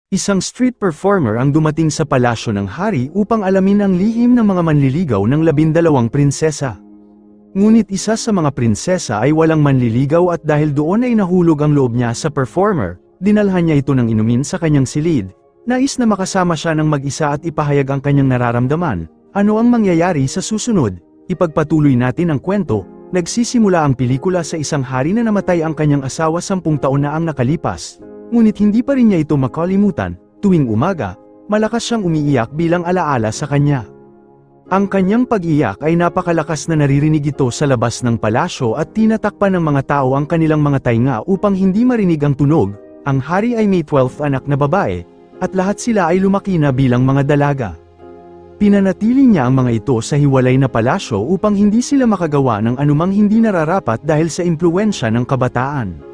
Isang street performer ang dumating sa palasyo ng hari upang alamin ang lihim ng mga manliligaw ng 12 prinsesa. Ngunit isa sa mga prinsesa ay walang manliligaw at dahil doon ay nahulog ang loob niya sa performer, dinalhan niya ito ng inumin sa kanyang silid. Nais na makasama siya ng mag-isa at ipahayag ang kanyang nararamdaman. Ano ang mangyayari sa susunod? Ipagpatuloy natin ang kwento. Nagsisimula ang pelikula sa isang hari na namatay ang kanyang asawa 10 taon na ang nakalipas. Ngunit hindi pa rin niya ito makalimutan. Tuwing umaga, malakas siyang umiiyak bilang alaala sa kanya. Ang kanyang pag-iyak ay napakalakas na naririnig ito sa labas ng palasyo at tinatakpan ng mga tao ang kanilang mga tainga upang hindi marinig ang tunog. Ang hari ay may 12 anak na babae, at lahat sila ay lumaki na bilang mga dalaga. Pinanatili niya ang mga ito sa hiwalay na palasyo upang hindi sila makagawa ng anumang hindi nararapat dahil sa impluwensya ng kabataan.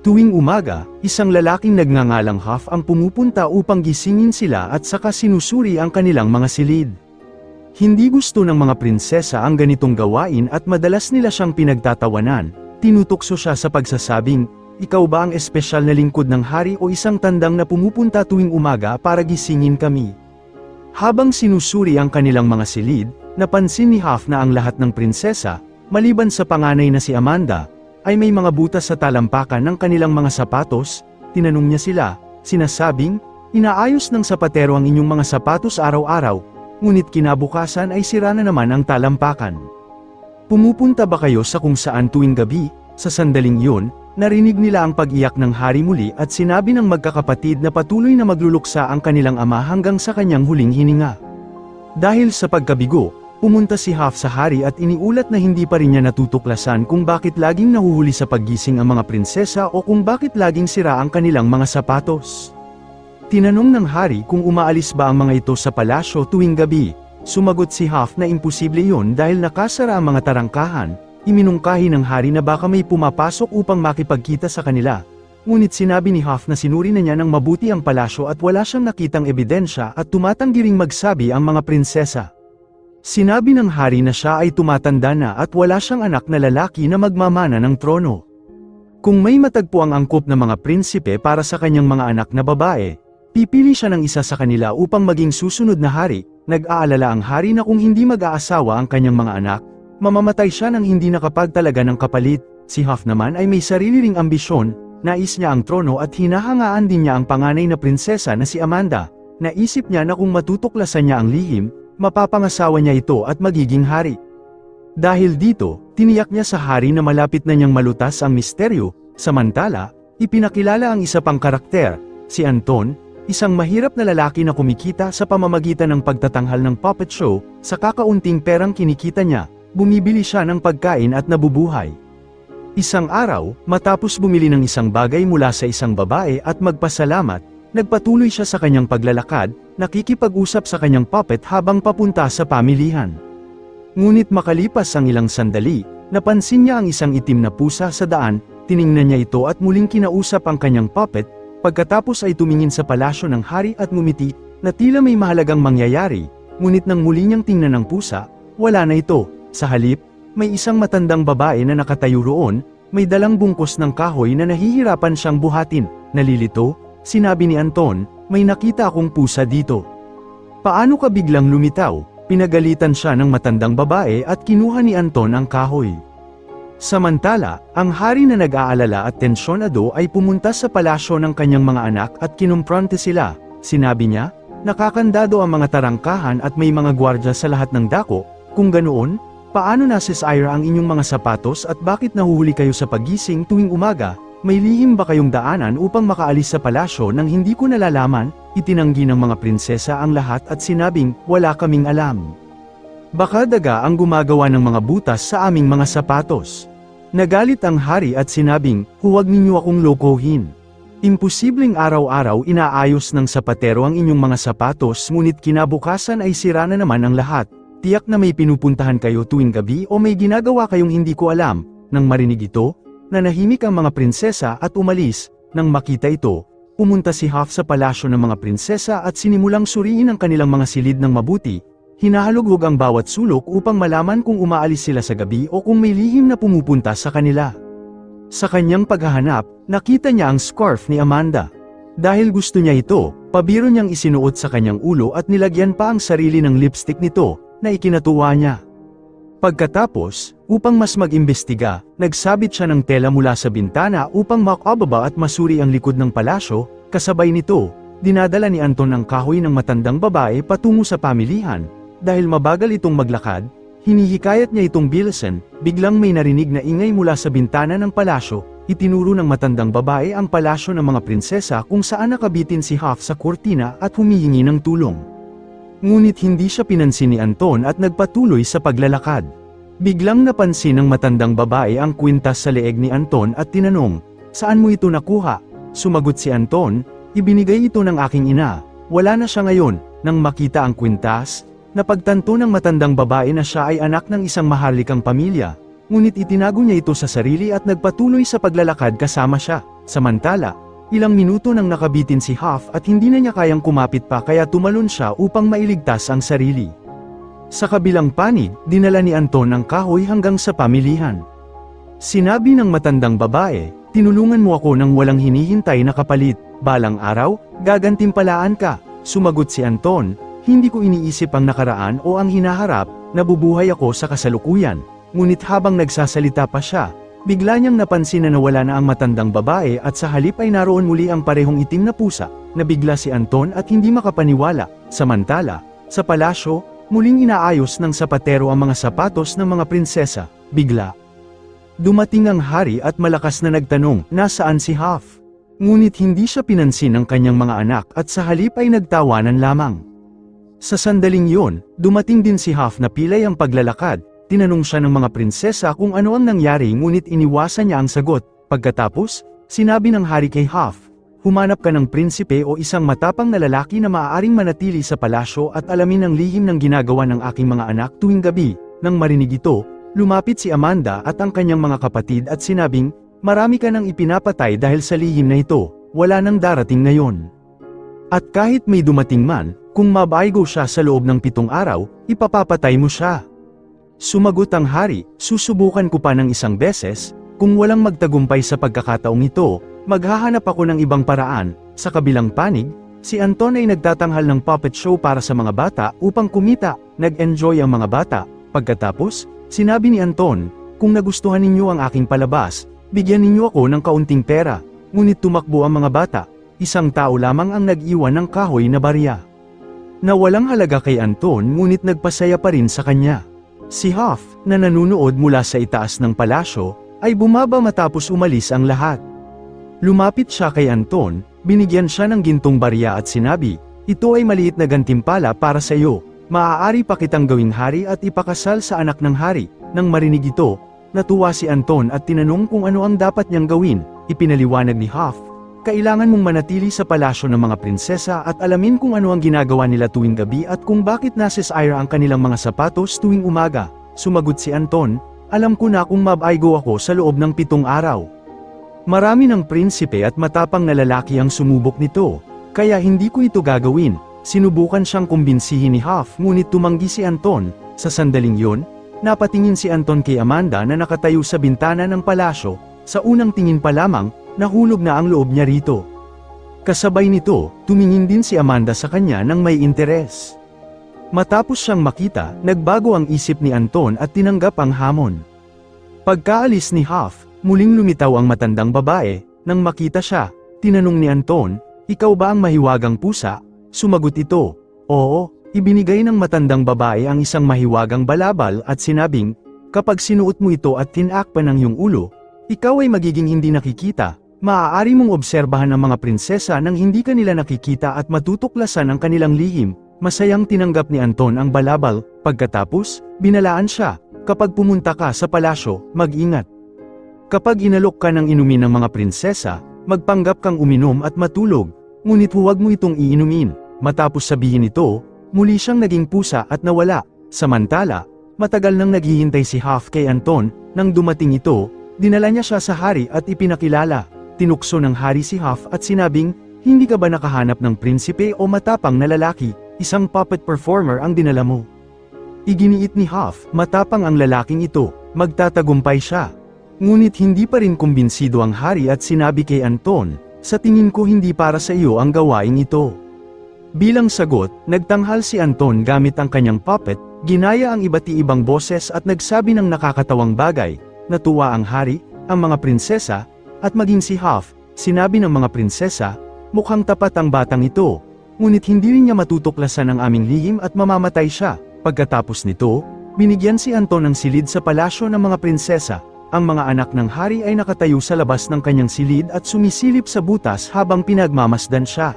Tuwing umaga, isang lalaking nagngangalang Huff ang pumupunta upang gisingin sila at saka sinusuri ang kanilang mga silid. Hindi gusto ng mga prinsesa ang ganitong gawain at madalas nila siyang pinagtatawanan. Tinutukso siya sa pagsasabing, "Ikaw ba ang espesyal na lingkod ng hari o isang tandang na pumupunta tuwing umaga para gisingin kami?" Habang sinusuri ang kanilang mga silid, napansin ni Huff na ang lahat ng prinsesa, maliban sa panganay na si Amanda, ay may mga butas sa talampakan ng kanilang mga sapatos. Tinanong niya sila, sinasabing, "Inaayos ng sapatero ang inyong mga sapatos araw-araw, ngunit kinabukasan ay sira na naman ang talampakan. Pumupunta ba kayo sa kung saan tuwing gabi?" Sa sandaling yun, narinig nila ang pag-iyak ng hari muli at sinabi ng magkakapatid na patuloy na magluluksa ang kanilang ama hanggang sa kanyang huling hininga. Dahil sa pagkabigo, pumunta si Huff sa hari at iniulat na hindi pa rin niya natutuklasan kung bakit laging nahuhuli sa paggising ang mga prinsesa o kung bakit laging sira ang kanilang mga sapatos. Tinanong ng hari kung umaalis ba ang mga ito sa palasyo tuwing gabi. Sumagot si Huff na imposible yun dahil nakasara ang mga tarangkahan. Iminungkahi ng hari na baka may pumapasok upang makipagkita sa kanila. Ngunit sinabi ni Huff na sinuri na niya ng mabuti ang palasyo at wala siyang nakitang ebidensya at tumatanggi ring magsabi ang mga prinsesa. Sinabi ng hari na siya ay tumatanda na at wala siyang anak na lalaki na magmamana ng trono. Kung may matagpo ang angkop ng mga prinsipe para sa kanyang mga anak na babae, pipili siya ng isa sa kanila upang maging susunod na hari. Nag-aalala ang hari na kung hindi mag-aasawa ang kanyang mga anak, mamamatay siya nang hindi nakapagtalaga ng kapalit. Si Huff naman ay may sarili ring ambisyon, nais niya ang trono at hinahangaan din niya ang panganay na prinsesa na si Amanda. Naisip niya na kung matutuklasan niya ang lihim, mapapangasawa niya ito at magiging hari. Dahil dito, tiniyak niya sa hari na malapit na niyang malutas ang misteryo. Samantala, ipinakilala ang isa pang karakter, si Anton, isang mahirap na lalaki na kumikita sa pamamagitan ng pagtatanghal ng puppet show. Sa kakaunting perang kinikita niya, bumibili siya ng pagkain at nabubuhay. Isang araw, matapos bumili ng isang bagay mula sa isang babae at magpasalamat, nagpatuloy siya sa kanyang paglalakad, nakikipag-usap sa kanyang puppet habang papunta sa pamilihan. Ngunit makalipas ang ilang sandali, napansin niya ang isang itim na pusa sa daan. Tiningnan niya ito at muling kinausap ang kanyang puppet. Pagkatapos ay tumingin sa palasyo ng hari at ngumiti, na tila may mahalagang mangyayari. Ngunit nang muli niyang tingnan ang pusa, wala na ito. Sa halip, may isang matandang babae na nakatayo roon, may dalang bungkos ng kahoy na nahihirapan siyang buhatin. Nalilito, sinabi ni Anton, "May nakita akong pusa dito." "Paano ka biglang lumitaw?" Pinagalitan siya ng matandang babae at kinuha ni Anton ang kahoy. Samantala, ang hari na nag-aalala at tensyonado ay pumunta sa palasyo ng kanyang mga anak at kinumpronte sila. Sinabi niya, "Nakakandado ang mga tarangkahan at may mga gwardya sa lahat ng dako. Kung ganoon, paano nasisira ang inyong mga sapatos at bakit nahuhuli kayo sa pagising tuwing umaga? May lihim ba kayong daanan upang makaalis sa palasyo nang hindi ko nalalaman?" Itinanggi ng mga prinsesa ang lahat at sinabing, "Wala kaming alam. Baka daga ang gumagawa ng mga butas sa aming mga sapatos." Nagalit ang hari at sinabing, "Huwag ninyo akong lokohin. Imposibleng araw-araw inaayos ng sapatero ang inyong mga sapatos ngunit kinabukasan ay sira na naman ang lahat. Tiyak na may pinupuntahan kayo tuwing gabi o may ginagawa kayong hindi ko alam." Nang marinig ito, nanahimik ang mga prinsesa at umalis. Nang makita ito, pumunta si Huff sa palasyo ng mga prinsesa at sinimulang suriin ang kanilang mga silid ng mabuti. Hinahalughog ang bawat sulok upang malaman kung umaalis sila sa gabi o kung may lihim na pumupunta sa kanila. Sa kanyang paghahanap, nakita niya ang scarf ni Amanda. Dahil gusto niya ito, pabiro niyang isinuot sa kanyang ulo at nilagyan pa ang sarili ng lipstick nito, na ikinatuwa niya. Pagkatapos, upang mas mag-imbestiga, nagsabit siya ng tela mula sa bintana upang makababa at masuri ang likod ng palasyo. Kasabay nito, dinadala ni Anton ang kahoy ng matandang babae patungo sa pamilihan. Dahil mabagal itong maglakad, hinihikayat niya itong bilisan. Biglang may narinig na ingay mula sa bintana ng palasyo. Itinuro ng matandang babae ang palasyo ng mga prinsesa kung saan nakabitin si Huff sa kurtina at humihingi ng tulong. Ngunit hindi siya pinansin ni Anton at nagpatuloy sa paglalakad. Biglang napansin ng matandang babae ang kwintas sa leeg ni Anton at tinanong, "Saan mo ito nakuha?" Sumagot si Anton, "Ibinigay ito ng aking ina, wala na siya ngayon." Nang makita ang kwintas, napagtanto ng matandang babae na siya ay anak ng isang maharlikang pamilya, ngunit itinago niya ito sa sarili at nagpatuloy sa paglalakad kasama siya. Samantala, ilang minuto nang nakabitin si Huff at hindi na niya kayang kumapit pa kaya tumalon siya upang mailigtas ang sarili. Sa kabilang panig, dinala ni Anton ang kahoy hanggang sa pamilihan. Sinabi ng matandang babae, "Tinulungan mo ako ng walang hinihintay na kapalit, balang araw, gagantimpalaan ka." Sumagot si Anton, "Hindi ko iniisip ang nakaraan o ang hinaharap, nabubuhay ako sa kasalukuyan." Ngunit habang nagsasalita pa siya, bigla niyang napansin na nawala na ang matandang babae at sa halip ay naroon muli ang parehong itim na pusa. Nabigla si Anton at hindi makapaniwala. Samantala, sa palasyo, muling inaayos ng sapatero ang mga sapatos ng mga prinsesa. Bigla dumating ang hari at malakas na nagtanong, "Nasaan si Huff?" Ngunit hindi siya pinansin ng kanyang mga anak at sa halip ay nagtawanan lamang. Sa sandaling yon, dumating din si Huff na pilay ang paglalakad. Tinanong siya ng mga prinsesa kung ano ang nangyari ngunit iniwasan niya ang sagot. Pagkatapos, sinabi ng hari kay Huff, "Humanap ka ng prinsipe o isang matapang na lalaki na maaaring manatili sa palasyo at alamin ang lihim ng ginagawa ng aking mga anak tuwing gabi." Nang marinig ito, lumapit si Amanda at ang kanyang mga kapatid at sinabing, "Marami ka nang ipinapatay dahil sa lihim na ito, wala nang darating ngayon. At kahit may dumating man, kung mabaygo siya sa loob ng 7 araw, ipapapatay mo siya." Sumagot ang hari, "Susubukan ko pa ng isang beses, kung walang magtagumpay sa pagkakataong ito, maghahanap ako ng ibang paraan." Sa kabilang panig, si Anton ay nagtatanghal ng puppet show para sa mga bata upang kumita. Nag-enjoy ang mga bata. Pagkatapos, sinabi ni Anton, "Kung nagustuhan ninyo ang aking palabas, bigyan ninyo ako ng kaunting pera." Ngunit tumakbo ang mga bata. Isang tao lamang ang nag-iwan ng kahoy na barya na walang halaga kay Anton ngunit nagpasaya pa rin sa kanya. Si Huff, na nanunood mula sa itaas ng palasyo, ay bumaba matapos umalis ang lahat. Lumapit siya kay Anton, binigyan siya ng gintong barya at sinabi, "Ito ay maliit na gantimpala para sa iyo. Maaari pa kitang gawing hari at ipakasal sa anak ng hari." Nang marinig ito, natuwa si Anton at tinanong kung ano ang dapat niyang gawin. Ipinaliwanag ni Huff, "Kailangan mong manatili sa palasyo ng mga prinsesa at alamin kung ano ang ginagawa nila tuwing gabi at kung bakit nasisira ang kanilang mga sapatos tuwing umaga." Sumagot si Anton, "Alam ko na kung mabaygo ako sa loob ng 7 araw. Marami ng prinsipe at matapang na lalaki ang sumubok nito, kaya hindi ko ito gagawin." Sinubukan siyang kumbinsihin ni Huff ngunit tumanggi si Anton. Sa sandaling yon, napatingin si Anton kay Amanda na nakatayo sa bintana ng palasyo. Sa unang tingin pa lamang, nahulog na ang loob niya rito. Kasabay nito, tumingin din si Amanda sa kanya nang may interes. Matapos siyang makita, nagbago ang isip ni Anton at tinanggap ang hamon. Pagkaalis ni Huff, muling lumitaw ang matandang babae. Nang makita siya, tinanong ni Anton, "Ikaw ba ang mahiwagang pusa?" Sumagot ito, "Oo." Ibinigay ng matandang babae ang isang mahiwagang balabal at sinabing, "Kapag sinuot mo ito at tinakpan ang iyong ulo, ikaw ay magiging hindi nakikita. Maaari mong obserbahan ang mga prinsesa nang hindi kanila nakikita at matutuklasan ang kanilang lihim." Masayang tinanggap ni Anton ang balabal. Pagkatapos, binalaan siya, "Kapag pumunta ka sa palasyo, mag-ingat. Kapag inalok ka ng inumin ng mga prinsesa, magpanggap kang uminom at matulog, ngunit huwag mo itong iinumin." Matapos sabihin ito, muli siyang naging pusa at nawala. Samantala, matagal nang naghihintay si Huff kay Anton. Nang dumating ito, dinala niya siya sa hari at ipinakilala. Tinukso ng hari si Huff at sinabing, "Hindi ka ba nakahanap ng prinsipe o matapang na lalaki? Isang puppet performer ang dinala mo." Iginiit ni Huff, matapang ang lalaking ito, magtatagumpay siya. Ngunit hindi pa rin kumbinsido ang hari at sinabi kay Anton, Sa tingin ko hindi para sa iyo ang gawaing ito. Bilang sagot, nagtanghal si Anton gamit ang kanyang puppet, ginaya ang iba't ibang boses at nagsabi ng nakakatawang bagay. Natuwa ang hari, ang mga prinsesa, at maging si Huff. Sinabi ng mga prinsesa, mukhang tapat ang batang ito, ngunit hindi rin niya matutuklasan ang aming lihim at mamamatay siya. Pagkatapos nito, binigyan si Anton ng silid sa palasyo ng mga prinsesa. Ang mga anak ng hari ay nakatayo sa labas ng kanyang silid at sumisilip sa butas habang pinagmamasdan siya.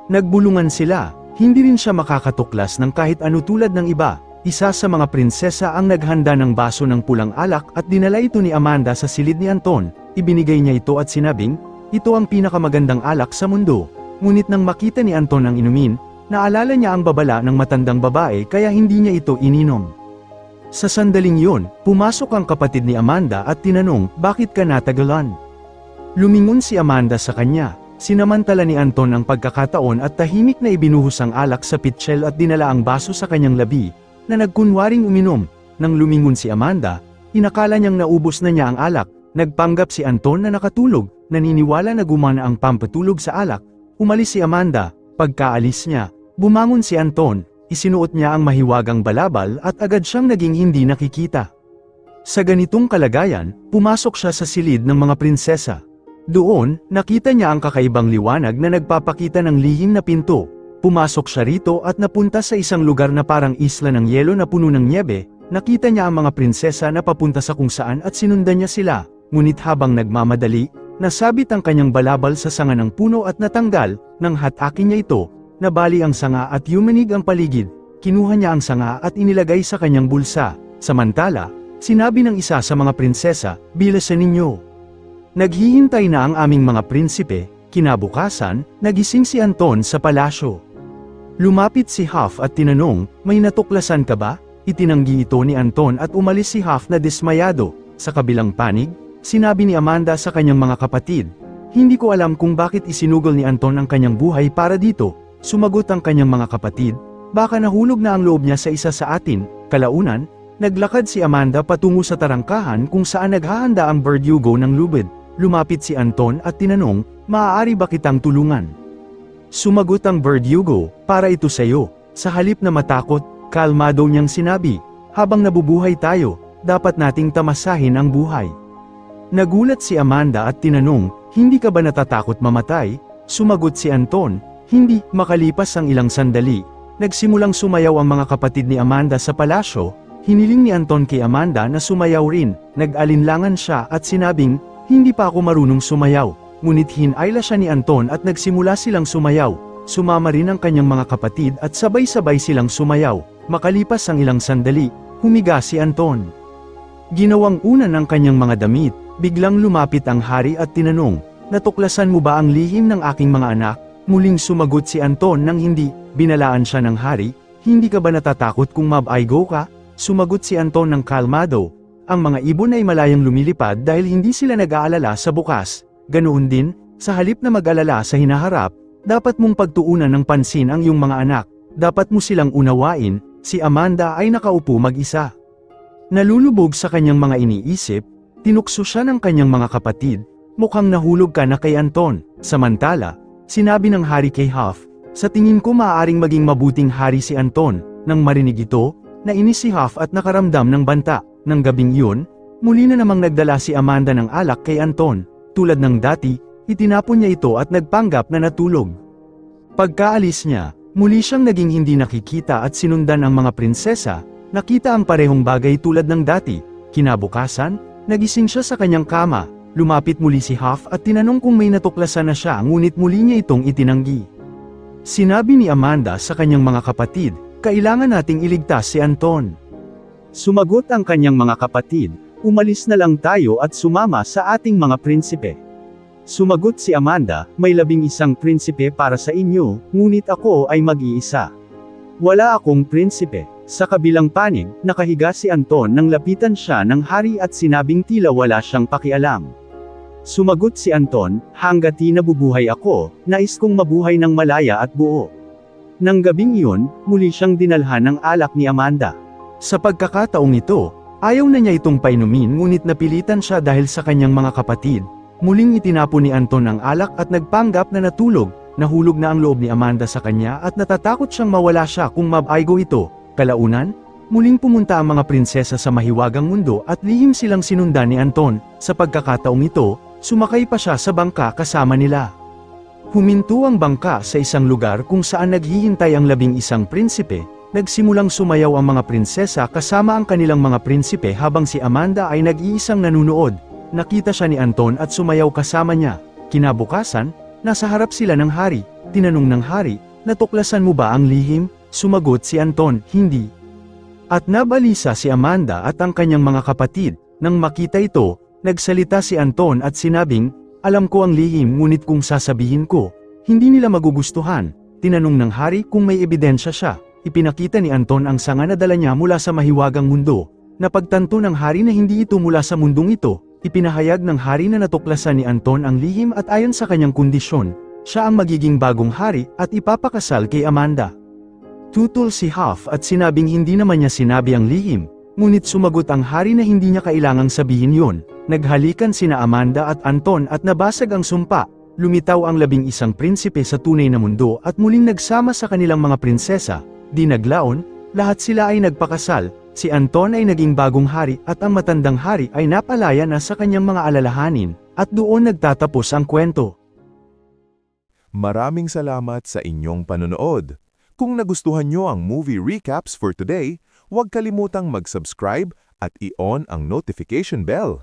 Nagbulungan sila, hindi rin siya makakatuklas ng kahit ano tulad ng iba. Isa sa mga prinsesa ang naghanda ng baso ng pulang alak at dinala ito ni Amanda sa silid ni Anton. Ibinigay niya ito at sinabing, ito ang pinakamagandang alak sa mundo. Ngunit nang makita ni Anton ang inumin, naalala niya ang babala ng matandang babae kaya hindi niya ito ininom. Sa sandaling yun, pumasok ang kapatid ni Amanda at tinanong, bakit ka natagalan? Lumingon si Amanda sa kanya. Sinamantala ni Anton ang pagkakataon at tahimik na ibinuhos ang alak sa pitchel at dinala ang baso sa kanyang labi, na nagkunwaring uminom. Nang lumingon si Amanda, inakala niyang naubos na niya ang alak. Nagpanggap si Anton na nakatulog, naniniwala na gumana ang pampatulog sa alak. Umalis si Amanda. Pagkaalis niya, bumangon si Anton. Isinuot niya ang mahiwagang balabal at agad siyang naging hindi nakikita. Sa ganitong kalagayan, pumasok siya sa silid ng mga prinsesa. Doon, nakita niya ang kakaibang liwanag na nagpapakita ng lihim na pinto. Pumasok siya rito at napunta sa isang lugar na parang isla ng yelo na puno ng niebe. Nakita niya ang mga prinsesa na papunta sa kung saan at sinundan niya sila. Ngunit habang nagmamadali, nasabit ang kanyang balabal sa sanga ng puno at natanggal. Nang hatakin niya ito, nabali ang sanga at yumanig ang paligid. Kinuha niya ang sanga at inilagay sa kanyang bulsa. Samantala, sinabi ng isa sa mga prinsesa, bilisan ninyo. Naghihintay na ang aming mga prinsipe. Kinabukasan, nagising si Anton sa palasyo. Lumapit si Huff at tinanong, may natuklasan ka ba? Itinanggi ito ni Anton at umalis si Huff na dismayado. Sa kabilang panig, sinabi ni Amanda sa kanyang mga kapatid, hindi ko alam kung bakit isinugol ni Anton ang kanyang buhay para dito. Sumagot ang kanyang mga kapatid, baka nahulog na ang loob niya sa isa sa atin. Kalaunan, naglakad si Amanda patungo sa tarangkahan kung saan naghahanda ang Verdugo ng lubid. Lumapit si Anton at tinanong, maaari ba kitang tulungan? Sumagot ang Verdugo, para ito sa'yo. Sa halip na matakot, kalmado niyang sinabi, habang nabubuhay tayo, dapat nating tamasahin ang buhay. Nagulat si Amanda at tinanong, hindi ka ba natatakot mamatay? Sumagot si Anton, hindi. Makalipas ang ilang sandali, nagsimulang sumayaw ang mga kapatid ni Amanda sa palasyo. Hiniling ni Anton kay Amanda na sumayaw rin. Nag-alinlangan siya at sinabing, hindi pa ako marunong sumayaw. Ngunit hinayla siya ni Anton at nagsimula silang sumayaw. Sumama rin ang kanyang mga kapatid at sabay-sabay silang sumayaw. Makalipas ang ilang sandali, humiga si Anton. Ginawang unan ang kanyang mga damit. Biglang lumapit ang hari at tinanong, natuklasan mo ba ang lihim ng aking mga anak? Muling sumagot si Anton nang hindi. Binalaan siya ng hari, hindi ka ba natatakot kung mabaigo ka? Sumagot si Anton ng kalmado, ang mga ibon ay malayang lumilipad dahil hindi sila nag-aalala sa bukas. Ganoon din, sa halip na mag-alala sa hinaharap, dapat mong pagtuunan ng pansin ang iyong mga anak. Dapat mo silang unawain. Si Amanda ay nakaupo mag-isa. Nalulubog sa kanyang mga iniisip, tinukso siya ng kanyang mga kapatid, mukhang nahulog ka na kay Anton. Samantala, sinabi ng hari kay Huff, sa tingin ko maaaring maging mabuting hari si Anton. Nang marinig ito, nainis si Huff at nakaramdam ng banta. Nang gabing yun, muli na namang nagdala si Amanda ng alak kay Anton. Tulad ng dati, itinapon niya ito at nagpanggap na natulog. Pagkaalis niya, muli siyang naging hindi nakikita at sinundan ang mga prinsesa. Nakita ang parehong bagay tulad ng dati. Kinabukasan, nagising siya sa kanyang kama. Lumapit muli si Huff at tinanong kung may natuklasan na siya ngunit muli niya itong itinanggi. Sinabi ni Amanda sa kanyang mga kapatid, kailangan nating iligtas si Anton. Sumagot ang kanyang mga kapatid, umalis na lang tayo at sumama sa ating mga prinsipe. Sumagot si Amanda, may 11 prinsipe para sa inyo, ngunit ako ay mag-iisa. Wala akong prinsipe. Sa kabilang panig, nakahiga si Anton nang lapitan siya ng hari at sinabing tila wala siyang pakialam. Sumagot si Anton, hangga't nabubuhay ako, nais kong mabuhay ng malaya at buo. Nang gabing iyon, muli siyang dinalhan ng alak ni Amanda. Sa pagkakataong ito, ayaw na niya itong painumin ngunit napilitan siya dahil sa kanyang mga kapatid. Muling itinapon ni Anton ang alak at nagpanggap na natulog, nahulog na ang loob ni Amanda sa kanya at natatakot siyang mawala siya kung mabaigo ito. Kalaunan, muling pumunta ang mga prinsesa sa mahiwagang mundo at lihim silang sinundan ni Anton. Sa pagkakataong ito, sumakay pa siya sa bangka kasama nila. Huminto ang bangka sa isang lugar kung saan naghihintay ang 11 prinsipe. Nagsimulang sumayaw ang mga prinsesa kasama ang kanilang mga prinsipe habang si Amanda ay nag-iisang nanunood. Nakita siya ni Anton at sumayaw kasama niya. Kinabukasan, nasa harap sila ng hari. Tinanong ng hari, "Natuklasan mo ba ang lihim?" Sumagot si Anton, "Hindi." At nabalisa si Amanda at ang kanyang mga kapatid. Nang makita ito, nagsalita si Anton at sinabing, "Alam ko ang lihim ngunit kung sasabihin ko, hindi nila magugustuhan." Tinanong ng hari kung may ebidensya siya. Ipinakita ni Anton ang sanga na dala niya mula sa mahiwagang mundo. Napagtanto ng hari na hindi ito mula sa mundong ito. Ipinahayag ng hari na natuklasan ni Anton ang lihim at ayon sa kanyang kondisyon, siya ang magiging bagong hari at ipapakasal kay Amanda. Tutol si Huff at sinabing hindi naman niya sinabi ang lihim, ngunit sumagot ang hari na hindi niya kailangang sabihin yon. Naghalikan sina Amanda at Anton at nabasag ang sumpa. Lumitaw ang 11 prinsipe sa tunay na mundo at muling nagsama sa kanilang mga prinsesa. Di naglaon, lahat sila ay nagpakasal. Si Anton ay naging bagong hari at ang matandang hari ay napalaya na sa kanyang mga alalahanin, at doon nagtatapos ang kwento. Maraming salamat sa inyong panonood. Kung nagustuhan nyo ang movie recaps for today, huwag kalimutang mag-subscribe at i-on ang notification bell.